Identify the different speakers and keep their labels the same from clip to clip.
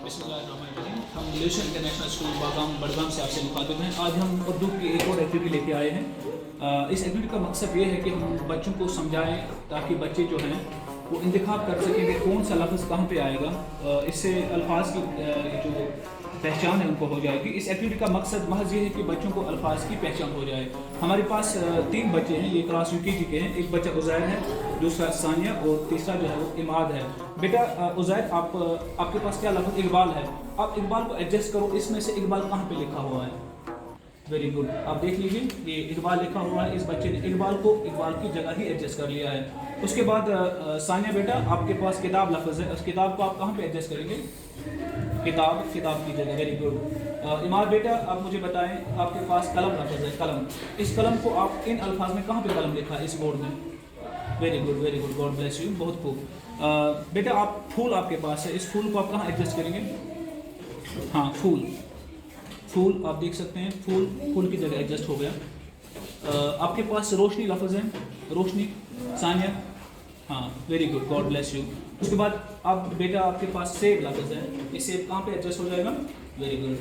Speaker 1: बिस्मिल्लाहिर्रहमानिर्रहीम। हम Malaysia international school Budgam से आपसे मुखातिब हैं। आज हम उर्दू की एक और एक्टिविटी लेके आए हैं। इस एक्टिविटी का मकसद ये है कि हम बच्चों को समझाएं ताकि बच्चे जो हैं वो इंतखाब कर सकें कि कौन सा लफ्ज़ कहाँ पे आएगा। इससे अल्फाज की जो पहचान है उनको हो जाएगी। इस एक्टिविटी का मकसद महज ये है कि बच्चों को अल्फाज की पहचान हो जाए। हमारे पास 3 बच्चे हैं, ये क्लास UKG के हैं। एक बच्चा उज़ैर है, दूसरा सानिया और तीसरा जो है वो इमाद है। बेटा उज़ैर, आपके पास क्या लफ्ज़ इकबाल है। आप इकबाल को एडजस्ट करो, इसमें से इकबाल कहाँ पे लिखा हुआ है। वेरी गुड, आप देख लीजिए ये इकबाल लिखा हुआ है। इस बच्चे ने इकबाल की जगह ही एडजस्ट कर लिया है। उसके बाद सानिया बेटा, आपके पास किताब लफ्ज़ है, उस किताब को आप कहाँ पे एडजस्ट करेंगे। किताब की जगह। Very good. इमाद बेटा, आप मुझे बताएं, आपके पास कलम लफ्ज़ है, कलम। इस कलम को आप इन अल्फाज में कहाँ पे कलम लिखा है इस बोर्ड में। Very good, God bless you, बहुत खूब। बेटा आप फूल आपके पास है, इस फूल को आप कहाँ एडजस्ट करेंगे। हाँ, फूल आप देख सकते हैं, फूल की जगह एडजस्ट हो गया। आपके पास रोशनी लफ्ज़ है, रोशनी सानिया। हाँ, very good, God bless you. उसके बाद आप बेटा आपके पास सेब लफ्ज़ है, ये सेब कहाँ पे एडजस्ट हो जाएगा। Very good.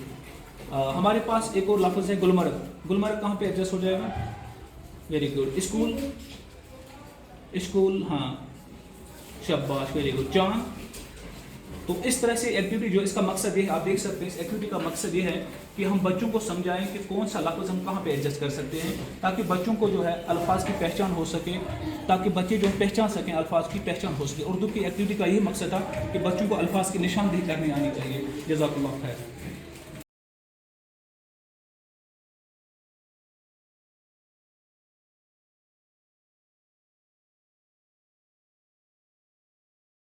Speaker 1: हमारे पास एक और लफ्ज़ है गुलमर्ग कहाँ पे एडजस्ट हो जाएगा। Very good. स्कूल, हाँ, शाबाश, वेरी गुड। चांद। तो इस तरह से एक्टिविटी जो इसका मकसद ये है, आप देख सकते हैं इस एक्टिविटी का मकसद ये है कि हम बच्चों को समझाएं कि कौन सा लफ्ज़ हम कहाँ पे एडजस्ट कर सकते हैं, ताकि बच्चों को जो है अल्फाज की पहचान हो सके, ताकि बच्चे जो पहचान सकें, अल्फाज की पहचान हो सके। उर्दू की एक्टिविटी का यही मकसद था कि बच्चों को अल्फाज की निशानदेही करनी आनी चाहिए। जज़ाकल्लाह खैर।